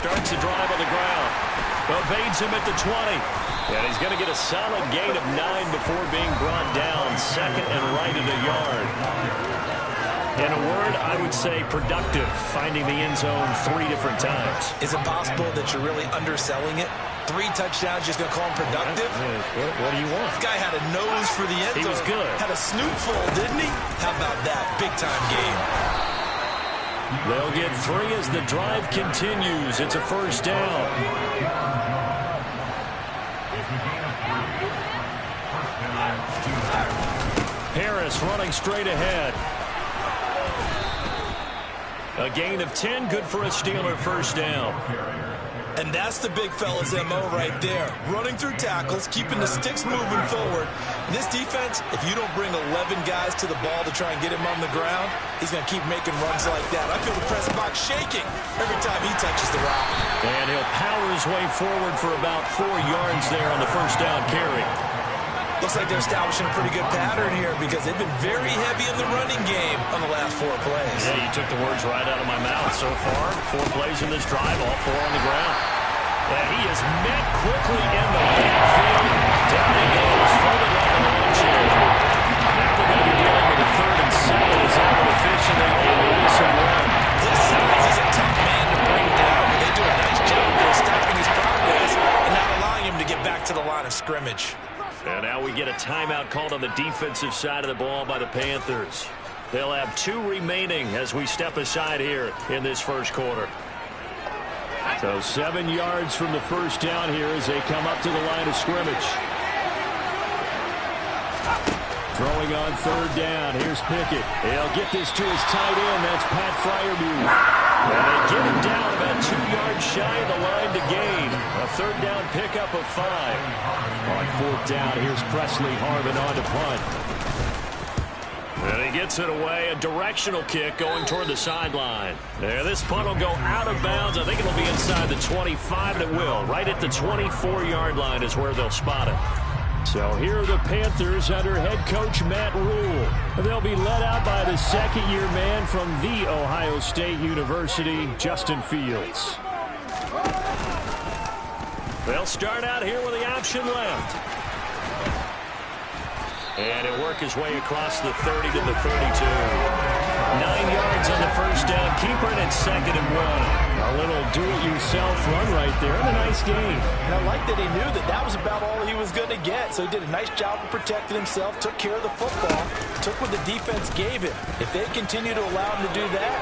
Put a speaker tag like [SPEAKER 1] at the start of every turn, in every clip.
[SPEAKER 1] starts the drive on the ground. Evades him at the 20. And he's going to get a solid gain of 9 before being brought down. Second and right at a yard. In a word, I would say productive, finding the end zone 3 different times.
[SPEAKER 2] Is it possible that you're really underselling it? 3 touchdowns, just going to call him productive?
[SPEAKER 1] What do you want?
[SPEAKER 2] This guy had a nose for the end zone.
[SPEAKER 1] He was good.
[SPEAKER 2] Had a snoot full, didn't he? How about that? Big-time game.
[SPEAKER 1] They'll get 3 as the drive continues. It's a first down. Harris running straight ahead. A gain of 10, good for a Steeler first down.
[SPEAKER 2] And that's the big fella's MO right there. Running through tackles, keeping the sticks moving forward. In this defense, if you don't bring 11 guys to the ball to try and get him on the ground, he's going to keep making runs like that. I feel the press box shaking every time he touches the rock.
[SPEAKER 1] And he'll power his way forward for about 4 yards there on the first down carry.
[SPEAKER 2] Looks like they're establishing a pretty good pattern here because they've been very heavy in the running game on the last 4 plays.
[SPEAKER 1] Yeah, you took the words right out of my mouth. So far, 4 plays in this drive, all 4 on the ground. And he is met quickly in the backfield. Down he goes, folded like a lawn chair. Now they're going to be dealing with a 3rd and 7 as that one officially a Wilson run.
[SPEAKER 2] This size is a tough man to bring down, but they do a nice job there stopping his progress and not allowing him to get back to the line of scrimmage.
[SPEAKER 1] And now we get a timeout called on the defensive side of the ball by the Panthers. They'll have 2 remaining as we step aside here in this first quarter. So 7 yards from the first down here as they come up to the line of scrimmage. Throwing on 3rd down. Here's Pickett. He'll get this to his tight end. That's Pat Freiermuth. And they get him down about 2 yards shy of the line to gain. A 3rd down pickup of 5. On 4th down, here's Presley Harvin on to punt. And he gets it away. A directional kick going toward the sideline. There, this punt will go out of bounds. I think it'll be inside the 25, and it will. Right at the 24-yard line is where they'll spot it. So here are the Panthers under head coach Matt Rule. They'll be led out by the 2nd-year man from The Ohio State University, Justin Fields. They'll start out here with the option left. And he'll work his way across the 30 to the 32. 9 yards on the first down. Keeper, and it's 2nd and 1. A little do-it-yourself run right there, and a nice game.
[SPEAKER 2] And I like that he knew that that was about all he was going to get. So he did a nice job of protecting himself, took care of the football, took what the defense gave him. If they continue to allow him to do that,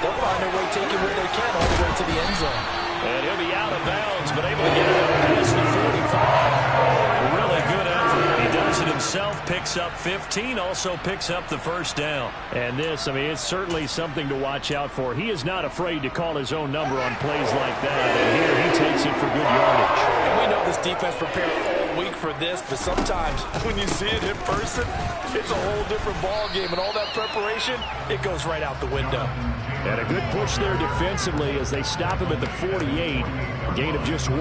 [SPEAKER 2] they'll find their way taking what they can all the way to the end zone.
[SPEAKER 1] And he'll be out of bounds, but able to get it up past the 45. Really good effort. He does it himself, picks up 15, also picks up the first down. And this, I mean, it's certainly something to watch out for. He is not afraid to call his own number on plays like that, and here he takes it for good yardage.
[SPEAKER 2] And we know this defense prepared all week for this, but sometimes when you see it in person, it's a whole different ball game, and all that preparation, it goes right out the window.
[SPEAKER 1] And a good push there defensively as they stop him at the 48. A gain of just 1.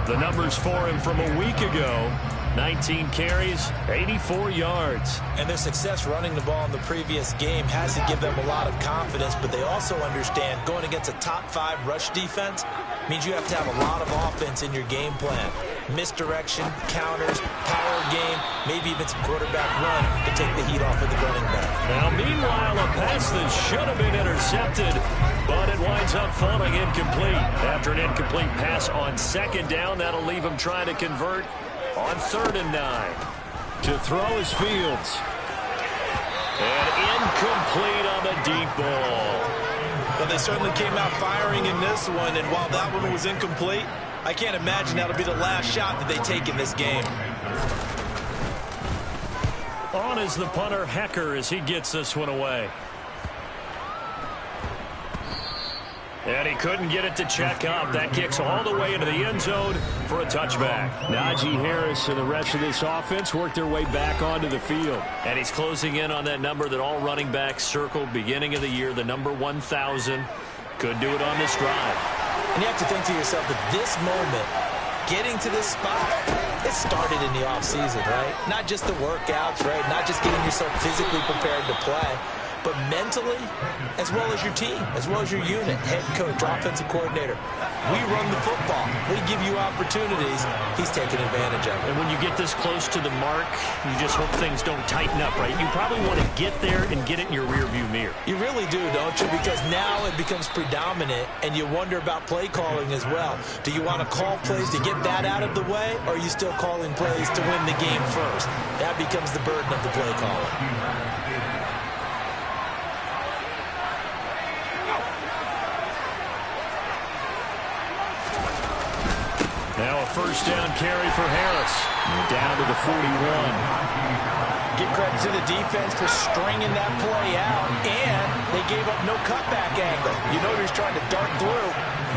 [SPEAKER 1] The numbers for him from a week ago. 19 carries, 84 yards.
[SPEAKER 2] And their success running the ball in the previous game has to give them a lot of confidence, but they also understand going against a top 5 rush defense means you have to have a lot of offense in your game plan. Misdirection, counters, power game, maybe even some quarterback run to take the heat off of the running back.
[SPEAKER 1] Now, meanwhile, a pass that should have been intercepted, but it winds up falling incomplete. After an incomplete pass on 2nd down, that'll leave him trying to convert on 3rd and 9. To throw is Fields. And incomplete on the deep ball.
[SPEAKER 2] Well, they certainly came out firing in this one, and while that one was incomplete, I can't imagine that'll be the last shot that they take in this game.
[SPEAKER 1] On is the punter, Hecker, as he gets this one away. And he couldn't get it to check up. That kicks all the way into the end zone for a touchback. Najee Harris and the rest of this offense work their way back onto the field. And he's closing in on that number that all running backs circled beginning of the year, the number 1,000. Could do it on this drive.
[SPEAKER 2] And you have to think to yourself that this moment, getting to this spot, it started in the offseason, right? Not just the workouts, right? Not just getting yourself physically prepared to play. but mentally, as well as your team, as well as your unit, head coach, offensive coordinator. We run the football. We give you opportunities. He's taking advantage of it.
[SPEAKER 1] And when you get this close to the mark, you just hope things don't tighten up, right? You probably want to get there and get it in your rearview mirror.
[SPEAKER 2] You really do, don't you? Because now it becomes predominant, and you wonder about play calling as well. Do you want to call plays to get that out of the way, or are you still calling plays to win the game first? That becomes the burden of the play caller.
[SPEAKER 1] Now a first down carry for Harris. Down to the 41.
[SPEAKER 2] Give credit to the defense for stringing that play out, and they gave up no cutback angle. You know he's trying to dart through.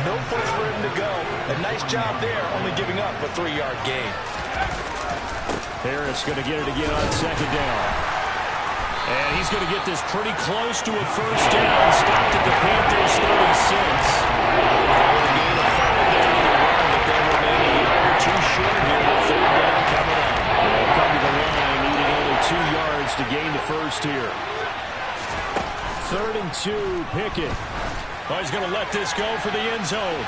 [SPEAKER 2] No place for him to go. A nice job there, only giving up a 3-yard gain.
[SPEAKER 1] Harris going to get it again on second down. And he's going to get this pretty close to a first down. Stopped at the Panthers 36. Gain of 5 down the run, but they remain a yard or two short here with third down coming up. They'll come to the line, needing only 2 yards to gain the first here. 3rd and 2, Pickett. Oh, he's going to let this go for the end zone.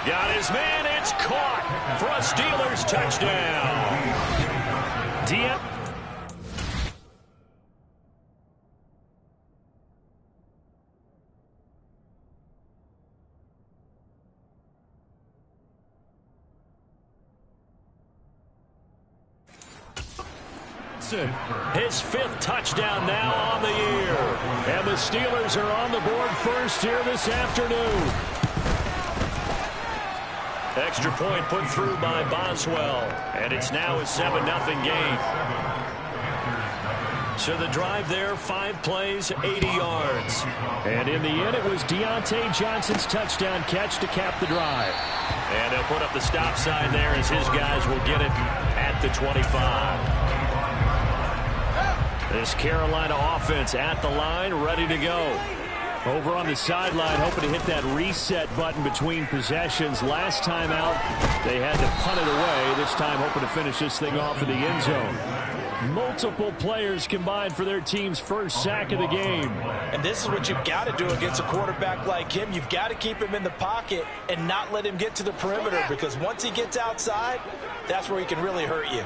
[SPEAKER 1] Got his man, it's caught for a Steelers touchdown. Diep. His 5th touchdown now on the year. And the Steelers are on the board first here this afternoon. Extra point put through by Boswell. And it's now a 7-0 game. So the drive there, 5 plays, 80 yards. And in the end, it was Deontay Johnson's touchdown catch to cap the drive. And they'll put up the stop sign there as his guys will get it at the 25. This Carolina offense at the line, ready to go. Over on the sideline, hoping to hit that reset button between possessions. Last time out, they had to punt it away. This time, hoping to finish this thing off in the end zone. Multiple players combined for their team's first sack of the game.
[SPEAKER 2] And this is what you've got to do against a quarterback like him. You've got to keep him in the pocket and not let him get to the perimeter, because once he gets outside, that's where he can really hurt you.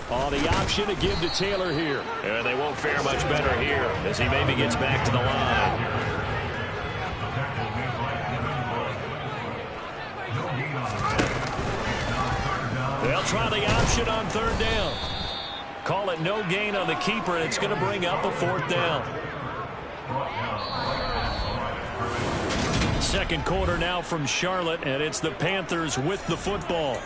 [SPEAKER 1] On the option to give to Taylor here. And they won't fare much better here as he maybe gets back to the line. They'll try the option on 3rd down. Call it no gain on the keeper, and it's going to bring up a 4th down. 2nd quarter now from Charlotte, and it's the Panthers with the football.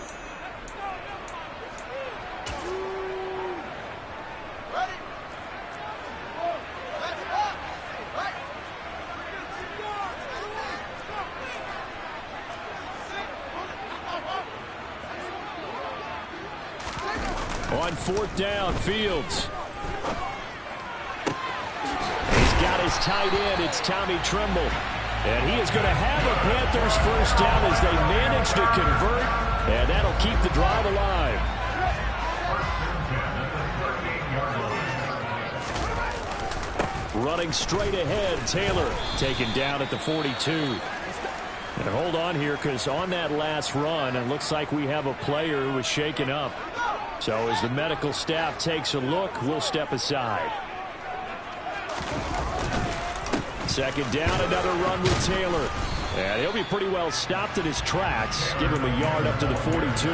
[SPEAKER 1] On 4th down, Fields. He's got his tight end. It's Tommy Tremble. And he is going to have a Panthers first down as they manage to convert. And that'll keep the drive alive. Running straight ahead, Taylor taken down at the 42. And hold on here, because on that last run, it looks like we have a player who was shaken up. So as the medical staff takes a look, we'll step aside. 2nd down, another run with Taylor. And he'll be pretty well stopped in his tracks. Give him a yard up to the 42.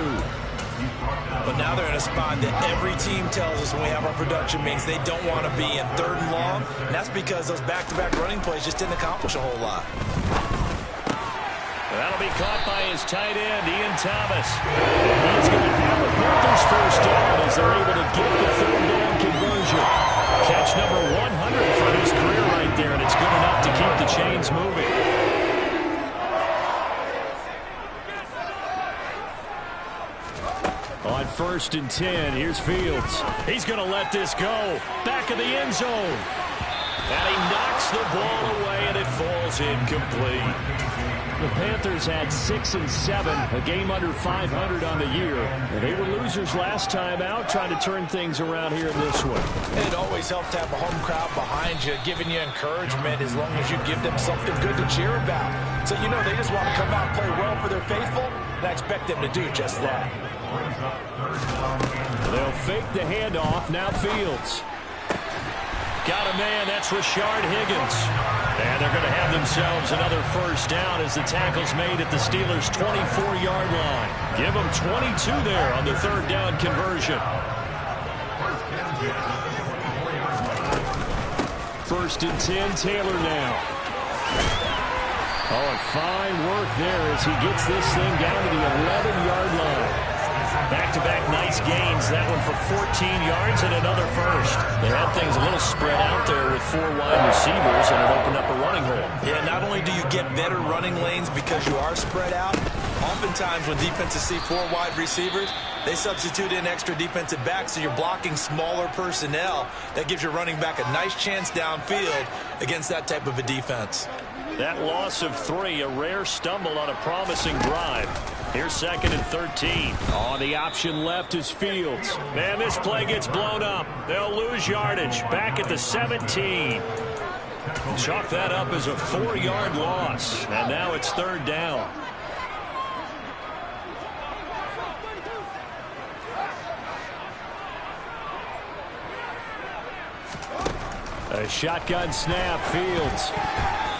[SPEAKER 2] But now they're in a spot that every team tells us when we have our production meetings they don't want to be in 3rd and long. And that's because those back-to-back running plays just didn't accomplish a whole lot.
[SPEAKER 1] That'll be caught by his tight end, Ian Thomas. And he's going to have a Panthers first down as they're able to get the 3rd down conversion. Catch number 100 for his career right there, and it's good enough to keep the chains moving. On 1st and 10, here's Fields. He's going to let this go. Back of the end zone. And he knocks the ball away, and it falls is incomplete. The Panthers had 6 and 7, a game under 500 on the year. And they were losers last time out, trying to turn things around here in this one.
[SPEAKER 2] It always helps to have a home crowd behind you, giving you encouragement as long as you give them something good to cheer about. So, you know, they just want to come out and play well for their faithful, and I expect them to do just that.
[SPEAKER 1] They'll fake the handoff. Now Fields. Got a man. That's Rashard Higgins. And they're going to have themselves another first down as the tackle's made at the Steelers' 24-yard line. Give them 22 there on the third down conversion. First and 10, Taylor now. Oh, and fine work there as he gets this thing down to the 11-yard line. Back-to-back nice gains. That one for 14 yards and another first. They had things a little spread out there with 4 wide receivers, and it opened up a running hole.
[SPEAKER 2] Yeah, not only do you get better running lanes because you are spread out, oftentimes when defenses see 4 wide receivers, they substitute in extra defensive backs, so you're blocking smaller personnel. That gives your running back a nice chance downfield against that type of a defense.
[SPEAKER 1] That loss of 3, a rare stumble on a promising drive. Here's 2nd and 13. Oh, the option left is Fields. Man, this play gets blown up. They'll lose yardage. Back at the 17. Chalk that up as a 4-yard loss. And now it's 3rd down. A shotgun snap, Fields.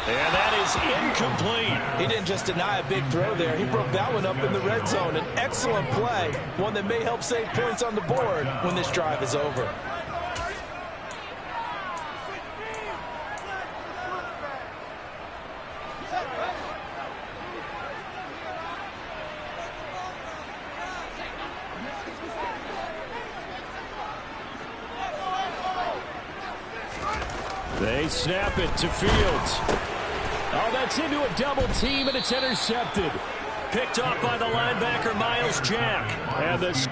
[SPEAKER 1] And that is incomplete.
[SPEAKER 2] He didn't just deny a big throw there. He broke that one up in the red zone. An excellent play, one that may help save points on the board when this drive is over.
[SPEAKER 1] They snap it to Fields. Oh, that's into a double team, and it's intercepted. Picked off by the linebacker, Miles Jack. And this.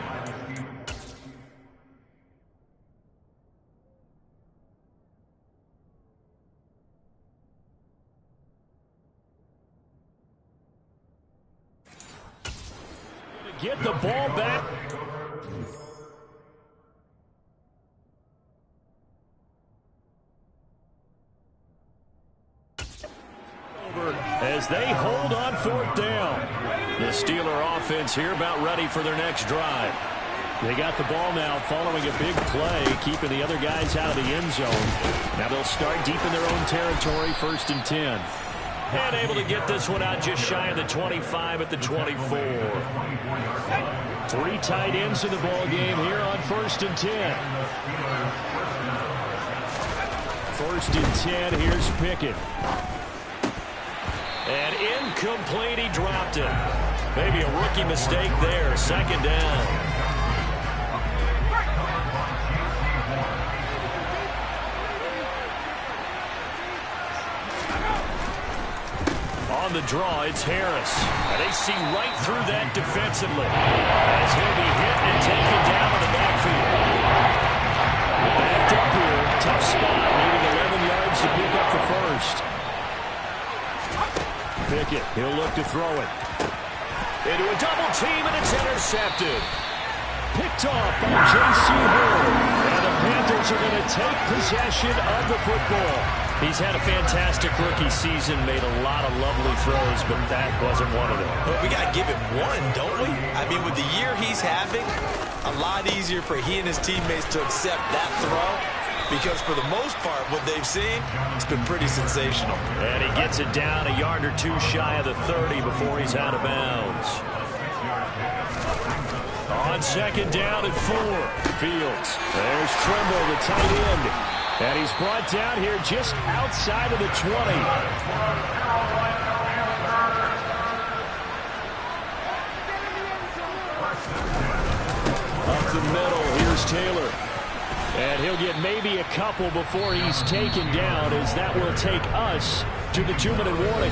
[SPEAKER 1] Get the ball back. As they hold on 4th down. The Steeler offense here about ready for their next drive. They got the ball now following a big play, keeping the other guys out of the end zone. Now they'll start deep in their own territory, 1st and 10. And able to get this one out just shy of the 25 at the 24. 3 tight ends in the ball game here on 1st and 10. 1st and 10, here's Pickett. And incomplete, he dropped it. Maybe a rookie mistake there. 2nd down. On the draw, it's Harris. And they see right through that defensively. As he'll be hit and taken down in the backfield. Backed up here. Tough spot. Needing 11 yards to pick up the first. Pickett, he'll look to throw it. Into a double team, and it's intercepted. Picked off by J.C. Horn. And the Panthers are going to take possession of the football. He's had a fantastic rookie season, made a lot of lovely throws, but that wasn't one of them.
[SPEAKER 2] But we got to give him one, don't we? I mean, with the year he's having, a lot easier for he and his teammates to accept that throw. Because for the most part, what they've seen, it's been pretty sensational.
[SPEAKER 1] And he gets it down a yard or 2 shy of the 30 before he's out of bounds. On 2nd down and 4. Fields. There's Trimble, the tight end. And he's brought down here just outside of the 20. Up the middle, here's Taylor. And he'll get maybe a couple before he's taken down, as that will take us to the 2-minute warning.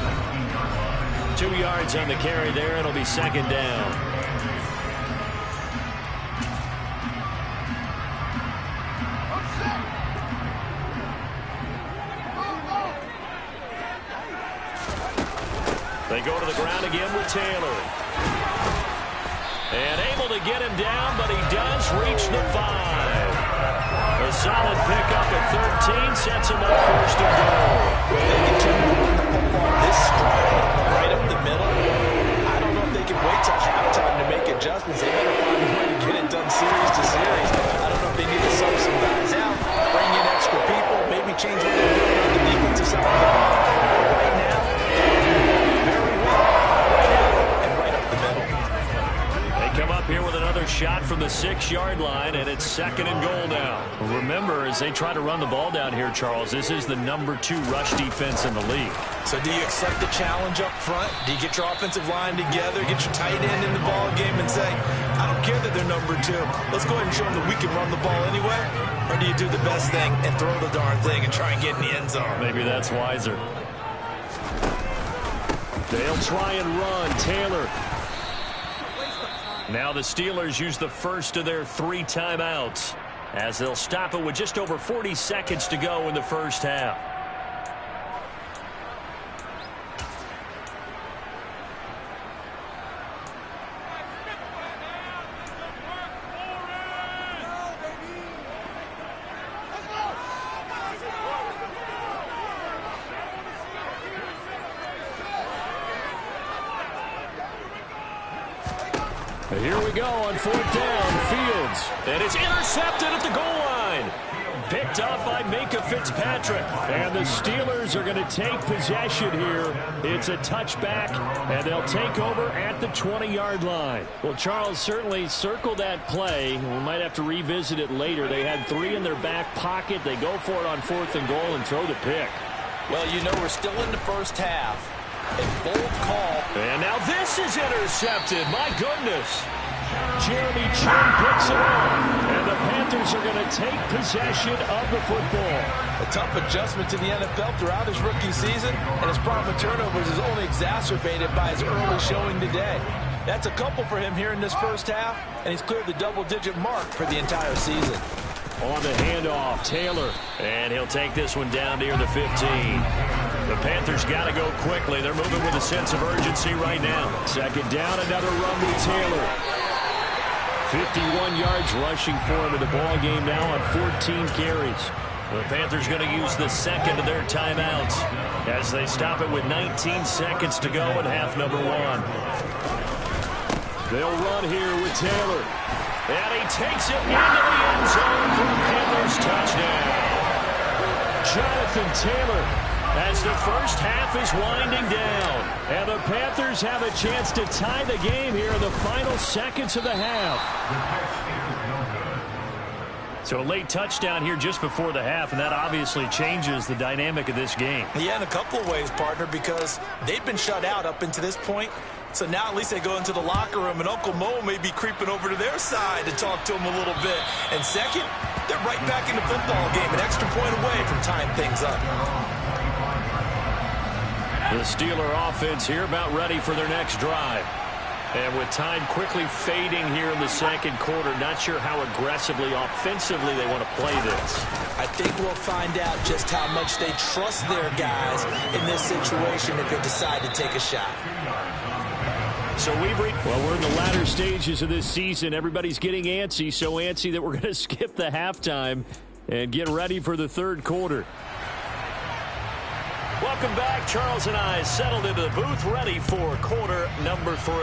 [SPEAKER 1] 2 yards on the carry there. It'll be 2nd down. They go to the ground again with Taylor. And able to get him down, but he does reach the 5. A solid pickup at 13 sets him up first and goal.
[SPEAKER 2] They continue to run the football this strong, right up the middle. I don't know if they can wait till halftime to make adjustments. They better find a way to get it done series to series. I don't know if they need to sub some guys out, bring in extra people, maybe change what they're doing on the defensive side of the ball. Right now, very well, right out and right up the middle.
[SPEAKER 1] They come up here with another shot from the 6-yard line, and it's second and goal now. Remember, as they try to run the ball down here, Charles, this is the number 2 rush defense in the league.
[SPEAKER 2] So do you accept the challenge up front? Do you get your offensive line together, get your tight end in the ball game and say, I don't care that they're number 2. Let's go ahead and show them that we can run the ball anyway? Or do you do the best thing and throw the darn thing and try and get in the end zone?
[SPEAKER 1] Maybe that's wiser. They'll try and run. Taylor. Now the Steelers use the first of their 3 timeouts as they'll stop it with just over 40 seconds to go in the first half. Here we go on 4th down. Fields. And it's intercepted at the goal line. Picked up by Minka Fitzpatrick. And the Steelers are going to take possession here. It's a touchback, and they'll take over at the 20-yard line. Well, Charles, certainly circle that play. We might have to revisit it later. They had 3 in their back pocket. They go for it on 4th and goal and throw the pick.
[SPEAKER 2] Well, you know, we're still in the first half. A bold call.
[SPEAKER 1] And now this is intercepted. My goodness. Jeremy Chin picks it up. And the Panthers are going to take possession of the football.
[SPEAKER 2] A tough adjustment to the NFL throughout his rookie season, and his problem with turnovers is only exacerbated by his early showing today. That's a couple for him here in this first half, and he's cleared the double-digit mark for the entire season.
[SPEAKER 1] On the handoff, Taylor. And he'll take this one down near the 15. The Panthers got to go quickly. They're moving with a sense of urgency right now. Second down, another run with Taylor. 51 yards rushing for him in the ball game now on 14 carries. The Panthers going to use the second of their timeouts as they stop it with 19 seconds to go in half number 1. They'll run here with Taylor. And he takes it into the end zone for the Panthers touchdown. Jonathan Taylor as the first half is winding down. And the Panthers have a chance to tie the game here in the final seconds of the half. So a late touchdown here just before the half, and that obviously changes the dynamic of this game.
[SPEAKER 2] Yeah, in a couple of ways, partner, because they've been shut out up until this point. So now at least they go into the locker room, and Uncle Mo may be creeping over to their side to talk to him a little bit. And second, they're right back in the football game, an extra point away from tying things up.
[SPEAKER 1] The Steeler offense here about ready for their next drive. And with time quickly fading here in the second quarter, not sure how aggressively, offensively they want to play this.
[SPEAKER 2] I think we'll find out just how much they trust their guys in this situation if they decide to take a shot.
[SPEAKER 1] So well, we're in the latter stages of this season. Everybody's getting antsy, so antsy that we're going to skip the halftime and get ready for the third quarter. Welcome back. Charles and I settled into the booth, ready for quarter number 3.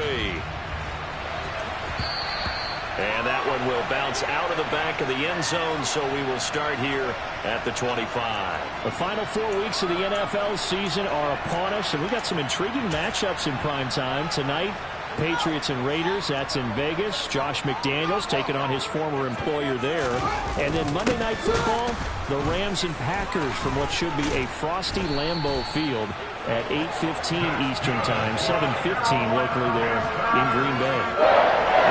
[SPEAKER 1] And that one will bounce out of the back of the end zone, so we will start here at the 25. The final 4 weeks of the NFL season are upon us, and we got some intriguing matchups in prime time tonight. Patriots and Raiders, that's in Vegas. Josh McDaniels taking on his former employer there. And then Monday Night Football, the Rams and Packers from what should be a frosty Lambeau Field at 8:15 Eastern Time, 7:15 locally there in Green Bay.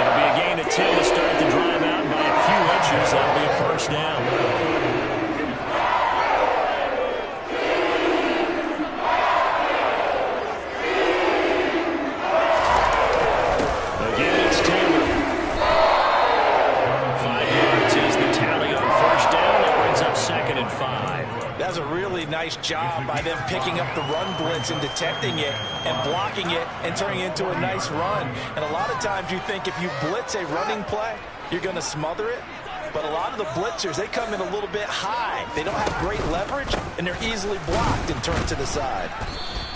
[SPEAKER 1] It'll be a gain of 10 to start the drive out by a few inches. That'll be a first down. That's a really nice
[SPEAKER 2] job by them picking up the run blitz and detecting it and blocking it and turning it into a nice run. And a lot of times you think if you blitz a running play, you're going to smother it. But a lot of the blitzers, they come in a little bit high. They don't have great leverage, and they're easily blocked and turned to the side.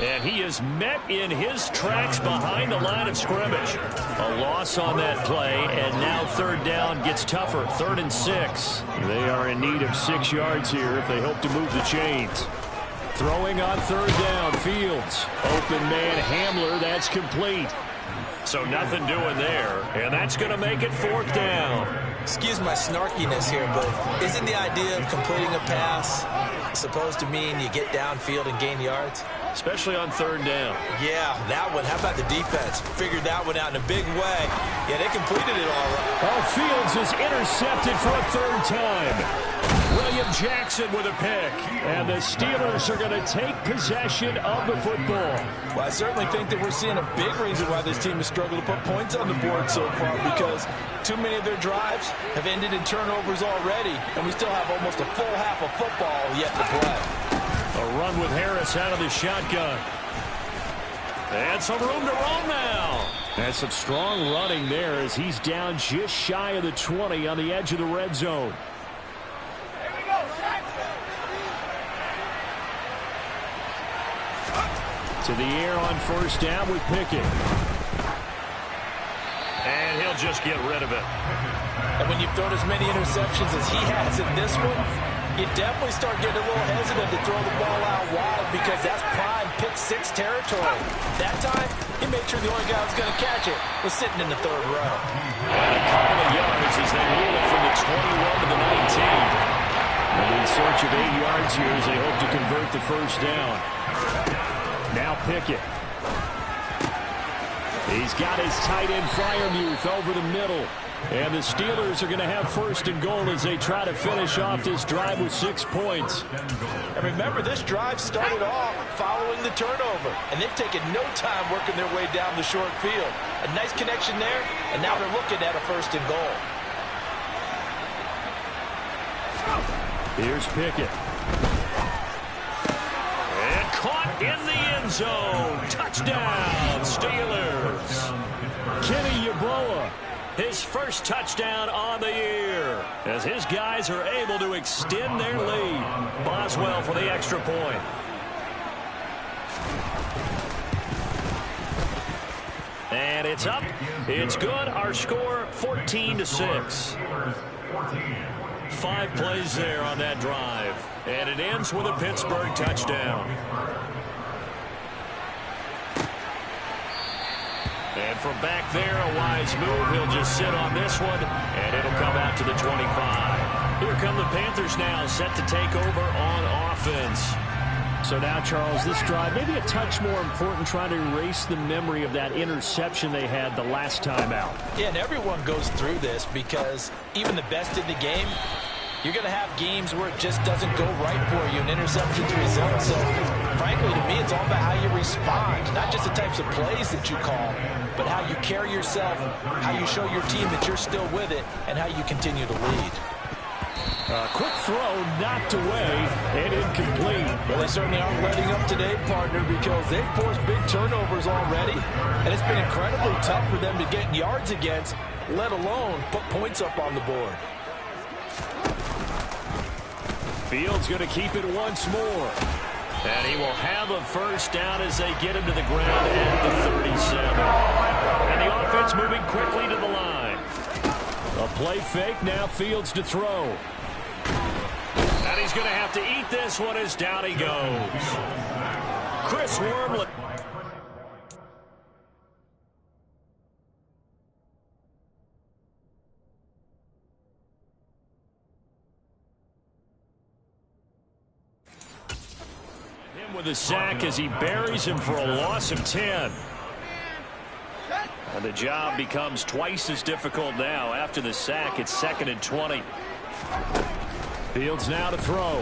[SPEAKER 1] And he is met in his tracks behind the line of scrimmage. A loss on that play, and now third down gets tougher. 3rd and 6. They are in need of 6 yards here if they hope to move the chains. Throwing on 3rd down, Fields. Open man Hamler, that's complete. So nothing doing there, and that's going to make it 4th down.
[SPEAKER 2] Excuse my snarkiness here, but isn't the idea of completing a pass supposed to mean you get downfield and gain yards?
[SPEAKER 1] Especially on 3rd down.
[SPEAKER 2] Yeah, that one. How about the defense? Figured that one out in a big way. Yeah, they completed it all right.
[SPEAKER 1] Oh, Fields is intercepted for a 3rd time. William Jackson with a pick. And the Steelers are going to take possession of the football.
[SPEAKER 2] Well, I certainly think that we're seeing a big reason why this team has struggled to put points on the board so far, because too many of their drives have ended in turnovers already, and we still have almost a full half of football yet to play.
[SPEAKER 1] A run with Harris out of the shotgun. And some room to roam now. That's some strong running there as he's down just shy of the 20 on the edge of the red zone. To the air on 1st down with Pickett. And he'll just get rid of it.
[SPEAKER 2] And when you've thrown as many interceptions as he has in this one, you definitely start getting a little hesitant to throw the ball out wide, because that's prime pick-6 territory. That time, he made sure the only guy who was going to catch it was sitting in the 3rd row.
[SPEAKER 1] And a couple of yards as they move it from the 21 to the 19. And in search of 8 yards here as they hope to convert the 1st down. Now Pickett. He's got his tight end Freiermuth over the middle. And the Steelers are going to have 1st and goal as they try to finish off this drive with 6 points.
[SPEAKER 2] And remember, this drive started off following the turnover, and they've taken no time working their way down the short field. A nice connection there, and now they're looking at a 1st and goal.
[SPEAKER 1] Here's Pickett. And caught in the end zone. Touchdown, Steelers. Kenny Yeboah. His first touchdown on the year as his guys are able to extend their lead. Boswell for the extra point. And it's up. It's good. Our score 14-6. 5 plays there on that drive. And it ends with a Pittsburgh touchdown. And from back there, a wise move. He'll just sit on this one, and it'll come out to the 25. Here come the Panthers now, set to take over on offense. So now, Charles, this drive, maybe a touch more important, trying to erase the memory of that interception they had the last time out.
[SPEAKER 2] Yeah, and everyone goes through this, because even the best in the game, you're going to have games where it just doesn't go right for you, and interceptions result. So, frankly, to me, it's all about how you respond, not just the types of plays that you call, but how you carry yourself, how you show your team that you're still with it, and how you continue to lead.
[SPEAKER 1] Quick throw, knocked away, and incomplete.
[SPEAKER 2] Well, they certainly aren't letting up today, partner, because they've forced big turnovers already, and it's been incredibly tough for them to get yards against, let alone put points up on the board.
[SPEAKER 1] Fields going to keep it once more. And he will have a 1st down as they get him to the ground at the 37. And the offense moving quickly to the line. A play fake, now Fields to throw. And he's going to have to eat this one as down he goes. Chris Wormley. With a sack as he buries him for a loss of 10. And the job becomes twice as difficult now. After the sack, it's 2nd and 20. Fields now to throw.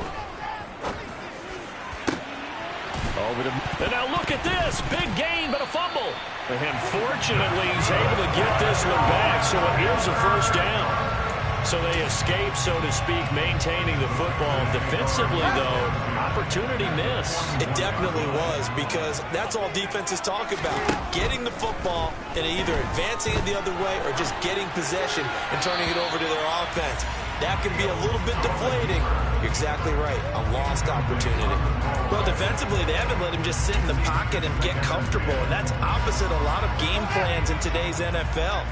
[SPEAKER 1] Over to, and now look at this. Big gain, but a fumble. And fortunately, he's able to get this one back, so it is a 1st down. So they escape, so to speak, maintaining the football. Defensively, though, opportunity miss.
[SPEAKER 2] It definitely was, because that's all defenses talk about. Getting the football and either advancing it the other way or just getting possession and turning it over to their offense. That can be a little bit deflating. You're exactly right. A lost opportunity. Well, defensively, they haven't let him just sit in the pocket and get comfortable, and that's opposite a lot of game plans in today's NFL.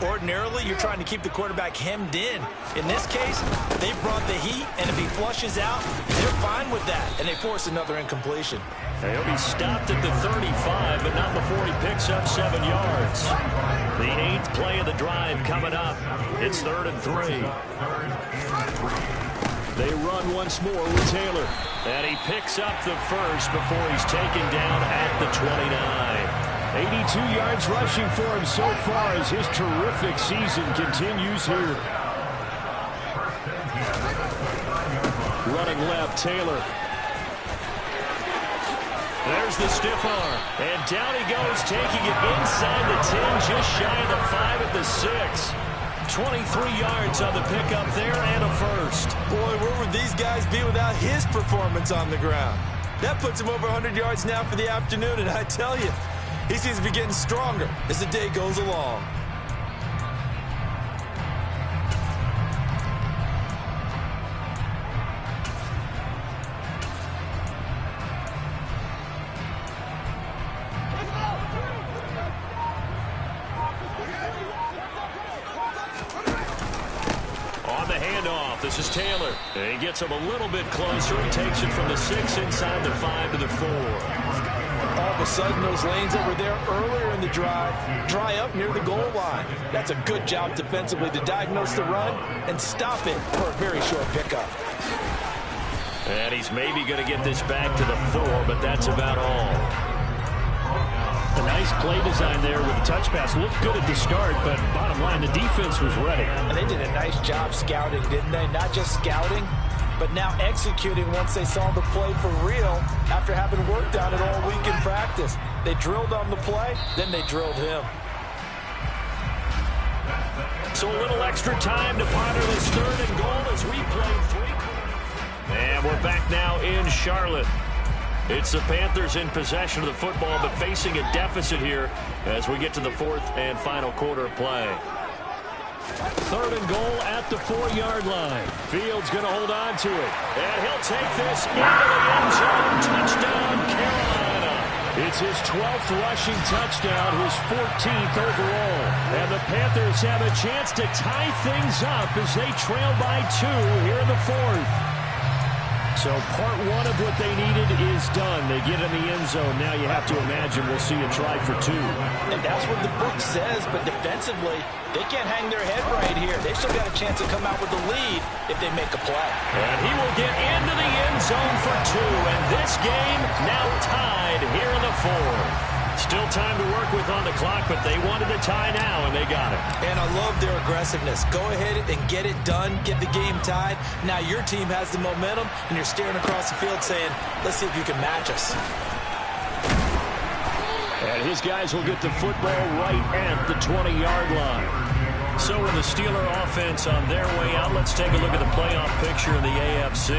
[SPEAKER 2] Ordinarily, you're trying to keep the quarterback hemmed in. In this case, they brought the heat, and if he flushes out, they're fine with that, and they force another incompletion.
[SPEAKER 1] He'll be stopped at the 35, but not before he picks up 7 yards. The 8th play of the drive coming up. It's 3rd and 3. They run once more with Taylor, and he picks up the first before he's taken down at the 29. 82 yards rushing for him so far as his terrific season continues here. Running left, Taylor. There's the stiff arm, and down he goes, taking it inside the 10, just shy of the 5 at the 6. 23 yards on the pickup there and a first.
[SPEAKER 2] Boy, where would these guys be without his performance on the ground? That puts him over 100 yards now for the afternoon, and I tell you, he seems to be getting stronger as the day goes along.
[SPEAKER 1] On the handoff, this is Taylor. And he gets him a little bit closer. He takes it from the 6 inside the 5 to the 4.
[SPEAKER 2] All of a sudden, those lanes that were there earlier in the drive dry up near the goal line. That's a good job defensively to diagnose the run and stop it for a very short pickup.
[SPEAKER 1] And he's maybe going to get this back to the 4, but that's about all. A nice play design there with the touch pass. Looked good at the start, but bottom line, the defense was ready.
[SPEAKER 2] And they did a nice job scouting, didn't they? Not just scouting, but now executing once they saw the play for real after having worked on it all week in practice. They drilled on the play, then they drilled him.
[SPEAKER 1] So a little extra time to ponder this 3rd and goal as we play 3. And we're back now in Charlotte. It's the Panthers in possession of the football, but facing a deficit here as we get to the 4th and final quarter of play. 3rd and goal at the 4-yard line. Fields going to hold on to it. And he'll take this into the end zone. Touchdown, Carolina. It's his 12th rushing touchdown, his 14th overall. And the Panthers have a chance to tie things up as they trail by 2 here in the 4th. So part 1 of what they needed is done. They get in the end zone. Now you have to imagine we'll see a try for 2.
[SPEAKER 2] And that's what the book says, but defensively, they can't hang their head right here. They've still got a chance to come out with the lead if they make a play.
[SPEAKER 1] And he will get into the end zone for 2. And this game now tied here in the 4th. Still time to work with on the clock, but they wanted to tie now, and they got it.
[SPEAKER 2] And I love their aggressiveness. Go ahead and get it done, get the game tied. Now your team has the momentum, and you're staring across the field saying, let's see if you can match us.
[SPEAKER 1] And his guys will get the football right at the 20-yard line. So with the Steeler offense on their way out, let's take a look at the playoff picture in the AFC.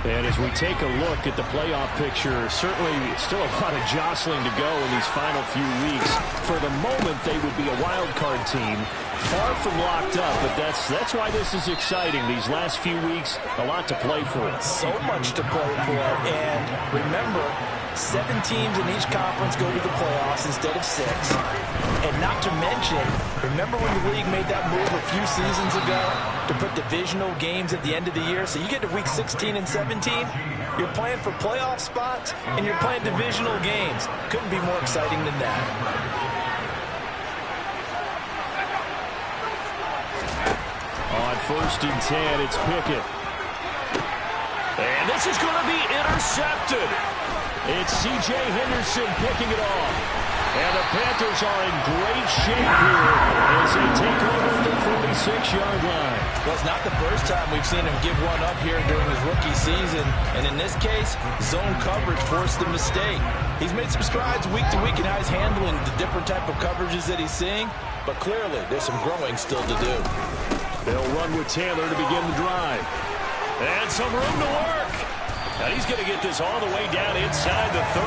[SPEAKER 1] And as we take a look at the playoff picture, certainly still a lot of jostling to go in these final few weeks. For the moment, they would be a wild card team, far from locked up, but that's why this is exciting. These last few weeks, a lot to play for.
[SPEAKER 2] So much to play for, and remember, 7 teams in each conference go to the playoffs instead of 6. And not to mention, remember when the league made that move a few seasons ago to put divisional games at the end of the year? So you get to week 16 and 17, you're playing for playoff spots, and you're playing divisional games. Couldn't be more exciting than that.
[SPEAKER 1] On 1st and 10, it's Pickett. And this is going to be intercepted. It's C.J. Henderson picking it off. And the Panthers are in great shape here as they take over the 46-yard line.
[SPEAKER 2] Well, it's not the first time we've seen him give one up here during his rookie season. And in this case, zone coverage forced the mistake. He's made some strides week to week in how he's handling the different type of coverages that he's seeing. But clearly, there's some growing still to do.
[SPEAKER 1] They'll run with Taylor to begin the drive. And some room to work. Now he's going to get this all the way down inside the 35.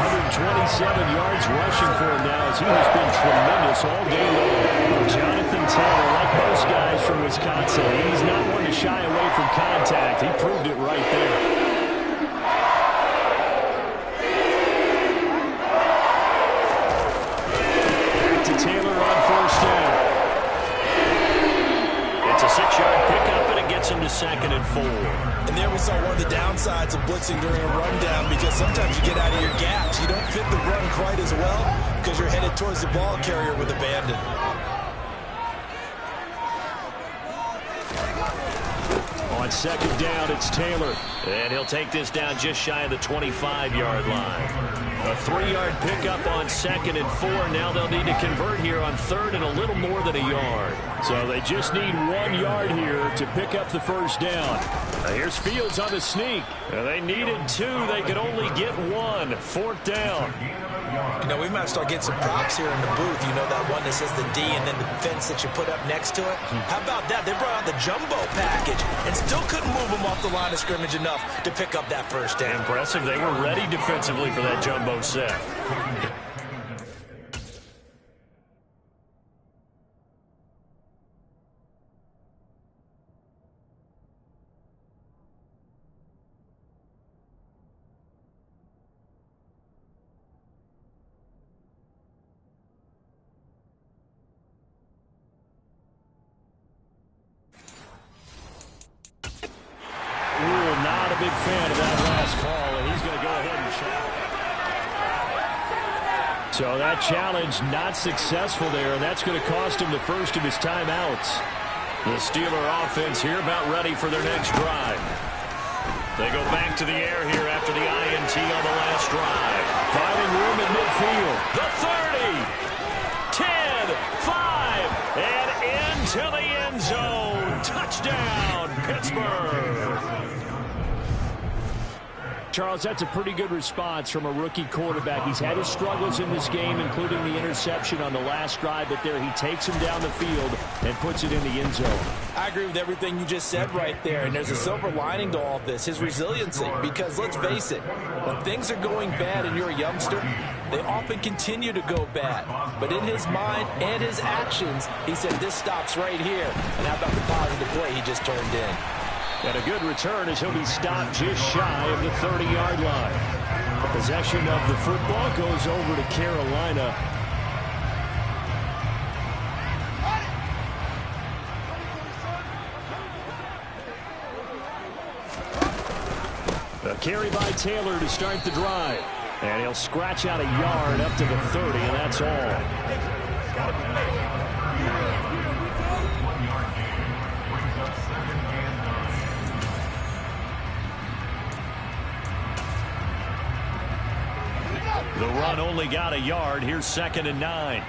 [SPEAKER 1] 127 yards rushing for him now as he has been tremendous all day long. Jonathan Taylor, like most guys from Wisconsin, he's not one to shy away from contact. He proved it right there. Back to Taylor on first down. It's a 6-yard pickup, and it gets him to 2nd and 4.
[SPEAKER 2] And there we saw one of the downsides of blitzing during a rundown, because sometimes you get out of your gaps. You don't fit the run quite as well because you're headed towards the ball carrier with abandon.
[SPEAKER 1] On 2nd down, it's Taylor. And he'll take this down just shy of the 25-yard line. A 3-yard pickup on 2nd and 4. Now they'll need to convert here on 3rd and a little more than a yard. So they just need 1 yard here to pick up the first down. Now here's Fields on the sneak. They needed 2. They could only get 1. 4th down.
[SPEAKER 2] You know, we might start getting some props here in the booth. You know, that one that says the D and then the fence that you put up next to it? How about that? They brought out the jumbo package and still couldn't move them off the line of scrimmage enough to pick up that first down.
[SPEAKER 1] Impressive. They were ready defensively for that jumbo set. Big fan of that last call, and he's going to go ahead and challenge. So that challenge not successful there, and that's going to cost him the first of his timeouts. The Steeler offense here about ready for their next drive. They go back to the air here after the INT on the last drive. Finding room in midfield. The 30, 10, 5, and into the end zone. Touchdown, Pittsburgh. Charles, that's a pretty good response from a rookie quarterback. He's had his struggles in this game, including the interception on the last drive, but there he takes him down the field and puts it in the end zone.
[SPEAKER 2] I agree with everything you just said right there, and there's a silver lining to all of this, his resiliency, because let's face it, when things are going bad and you're a youngster, they often continue to go bad. But in his mind and his actions, he said this stops right here. And how about the positive play he just turned in?
[SPEAKER 1] And a good return as he'll be stopped just shy of the 30-yard line. Possession of the football goes over to Carolina. A carry by Taylor to start the drive. And he'll scratch out a yard up to the 30, and that's all. The run only got a yard. Here's 2nd and 9.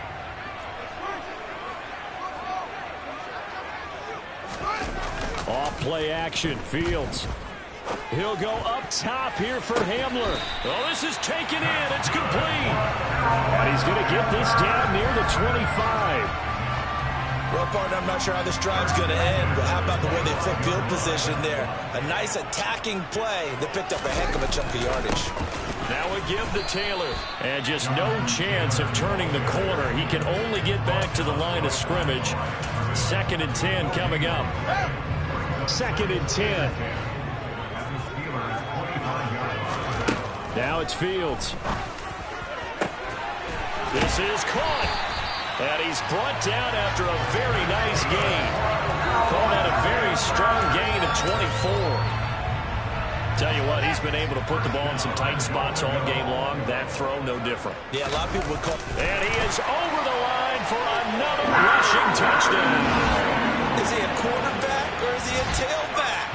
[SPEAKER 1] Off play action. Fields. He'll go up top here for Hamler. Oh, this is taken in. It's complete. And he's going to get this down near the 25.
[SPEAKER 2] Well, partner, I'm not sure how this drive's going to end, but how about the way they flip field position there? A nice attacking play that picked up a heck of a chunk of yardage.
[SPEAKER 1] Now a give to Taylor. And just no chance of turning the corner. He can only get back to the line of scrimmage. 2nd and 10 coming up. 2nd and 10. Now it's Fields. This is caught. And he's brought down after a very nice gain. Called out a very strong gain of 24. Tell you what, he's been able to put the ball in some tight spots all game long. That throw, no different.
[SPEAKER 2] Yeah, a lot of people would call.
[SPEAKER 1] And he is over the line for another rushing touchdown.
[SPEAKER 2] Is he a quarterback or is he a tailback?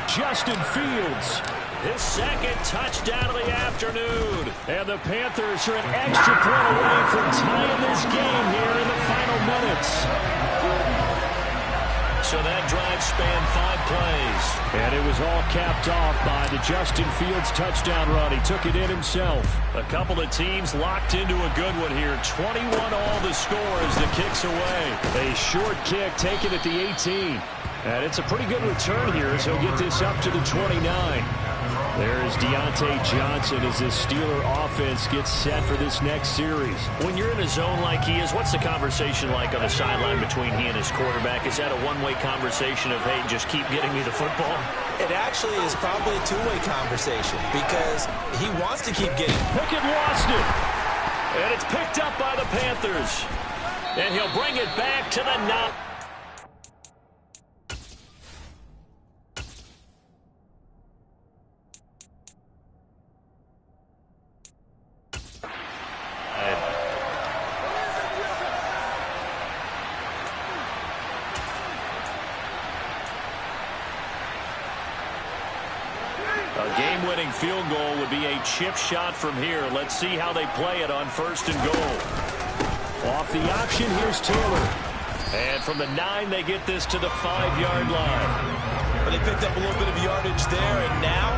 [SPEAKER 1] Justin Fields. His 2nd touchdown of the afternoon. And the Panthers are an extra point away from tying this game here in the final minutes. So that drive spanned 5 plays. And it was all capped off by the Justin Fields touchdown run. He took it in himself. A couple of teams locked into a good one here. 21 all the score as the kick's away. A short kick taken at the 18. And it's a pretty good return here as he'll get this up to the 29. There's Deontay Johnson as this Steeler offense gets set for this next series.
[SPEAKER 3] When you're in a zone like he is, what's the conversation like on the sideline between he and his quarterback? Is that a one-way conversation of, hey, just keep getting me the football?
[SPEAKER 2] It actually is probably a two-way conversation because he wants to keep getting.
[SPEAKER 1] Pickett lost it. And it's picked up by the Panthers. And he'll bring it back to the 9. A game-winning field goal would be a chip shot from here. Let's see how they play it on 1st and goal. Off the option, here's Taylor. And from the 9, they get this to the 5-yard line.
[SPEAKER 2] But they picked up a little bit of yardage there, and now,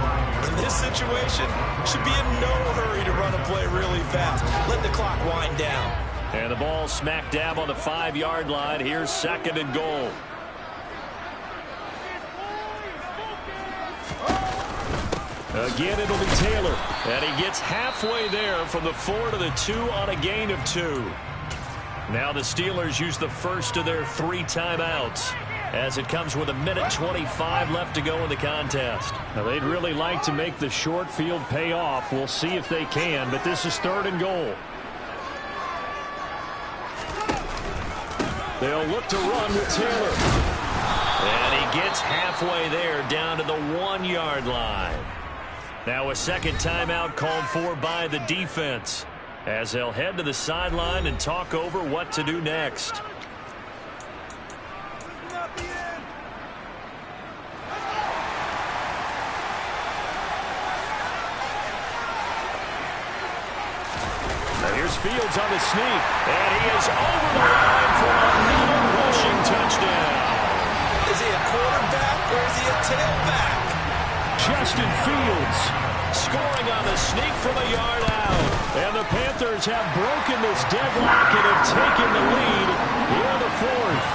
[SPEAKER 2] in this situation, should be in no hurry to run a play really fast. Let the clock wind down.
[SPEAKER 1] And the ball smack dab on the 5-yard line. Here's 2nd and goal. Again, it'll be Taylor. And he gets halfway there from the 4 to the 2 on a gain of 2. Now the Steelers use the first of their 3 timeouts as it comes with 1:25 left to go in the contest. Now they'd really like to make the short field pay off. We'll see if they can, but this is 3rd and goal. They'll look to run with Taylor. And he gets halfway there down to the 1-yard line. Now a second timeout called for by the defense as they'll head to the sideline and talk over what to do next. Now here's Fields on the sneak, and he is over the line for another rushing touchdown.
[SPEAKER 2] Is he a quarterback or is he a tailback?
[SPEAKER 1] Justin Fields scoring on the sneak from a yard out. And the Panthers have broken this deadlock and have taken the lead here in the 4th.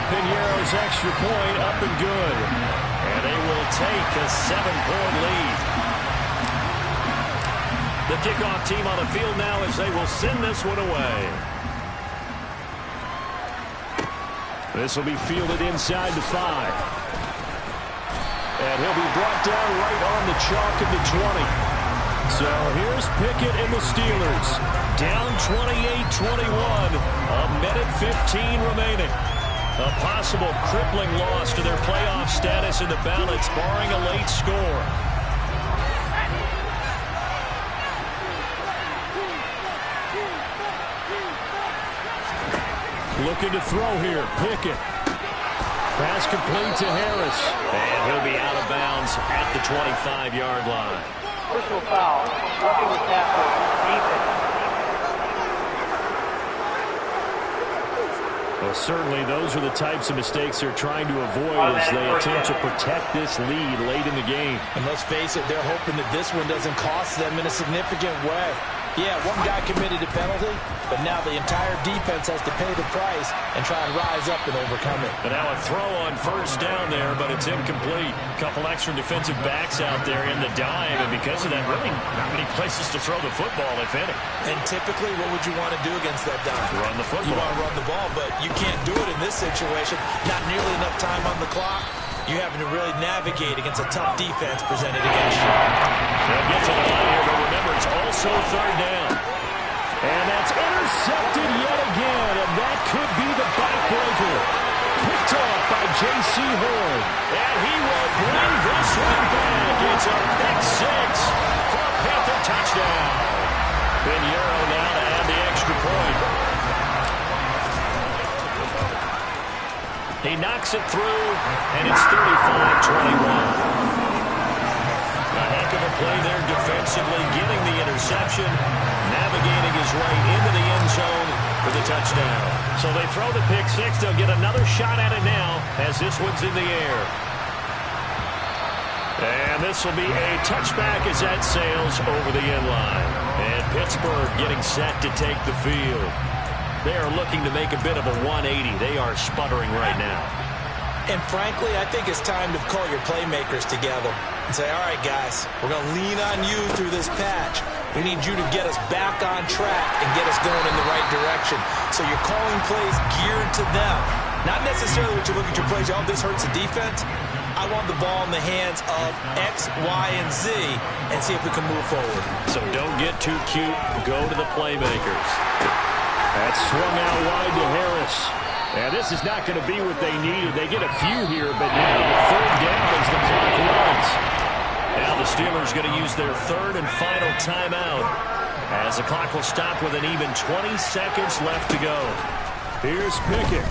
[SPEAKER 1] Pinheiro's extra point up and good. And they will take a 7-point lead. The kickoff team on the field now as they will send this one away. This will be fielded inside the 5. And he'll be brought down right on the chalk of the 20. So here's Pickett and the Steelers. Down 28-21. 1:15 remaining. A possible crippling loss to their playoff status in the balance, barring a late score. Looking to throw here. Pickett. Pass complete to Harris. And he'll be out of bounds at the 25-yard line.
[SPEAKER 4] Personal foul. Roughing the tackle. Defense.
[SPEAKER 1] Well, certainly those are the types of mistakes they're trying to avoid as they attempt to protect this lead late in the game.
[SPEAKER 2] And let's face it, they're hoping that this one doesn't cost them in a significant way. Yeah, one guy committed a penalty, but now the entire defense has to pay the price and try and rise up and overcome it.
[SPEAKER 1] And now a throw on 1st down there, but it's incomplete. A couple extra defensive backs out there in the dime, and because of that, really not many places to throw the football, if any.
[SPEAKER 2] And typically, what would you want to do against that dime?
[SPEAKER 1] Run the football.
[SPEAKER 2] You want to run the ball, but you can't do it in this situation. Not nearly enough time on the clock. You're having to really navigate against a tough defense presented against you.
[SPEAKER 1] They'll get to the line here, but remember, it's also 3rd down. And that's intercepted yet again, and that could be the backbreaker. Picked off by J.C. Horn. And he will bring this one back. It's a pick 6 for a Panther touchdown. Pinheiro now to add the extra point. He knocks it through, and it's 35-21. A heck of a play there defensively, getting the interception, navigating his way into the end zone,
[SPEAKER 3] for the touchdown. So they throw the pick six. They'll get another shot at it now as this one's in the air. And this will be a touchback as that sails over the end line. And Pittsburgh getting set to take the field. They are looking to make a bit of a 180. They are sputtering right now.
[SPEAKER 2] And frankly, I think it's time to call your playmakers together and say, all right, guys, we're going to lean on you through this patch. We need you to get us back on track and get us going in the right direction. So you're calling plays geared to them. Not necessarily what you look at your plays, oh, this hurts the defense. I want the ball in the hands of X, Y, and Z and see if we can move forward.
[SPEAKER 3] So don't get too cute. Go to the playmakers. That's swung out wide to Harris. And this is not going to be what they needed. They get a few here, but now third down as the clock runs. Now the Steelers going to use their third and final timeout as the clock will stop with an even 20 seconds left to go.
[SPEAKER 1] Here's Pickett.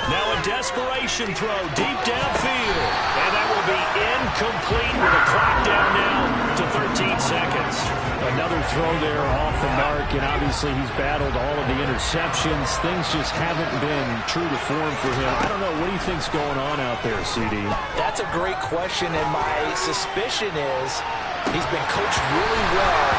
[SPEAKER 3] Now a desperation throw deep downfield. And that will be incomplete with a clock down now to 13 seconds.
[SPEAKER 1] Another throw there off the mark, and obviously he's battled all of the interceptions. Things just haven't been true to form for him. I don't know. What do you think's going on out there, CD?
[SPEAKER 2] That's a great question, and my suspicion is he's been coached really well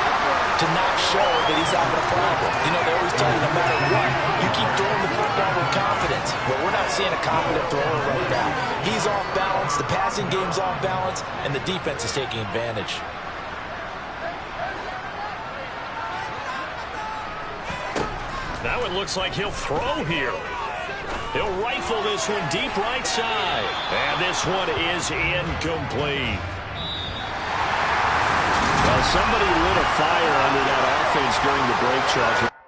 [SPEAKER 2] to not show that he's having a problem. You know, they always tell you no matter what, you keep throwing the football with confidence. Well, we're not seeing a confident thrower right now. He's off balance, the passing game's off balance, and the defense is taking advantage.
[SPEAKER 3] Now it looks like he'll throw here. He'll rifle this one deep right side. And this one is incomplete.
[SPEAKER 1] Well, somebody lit a fire under that offense during the break, Charles.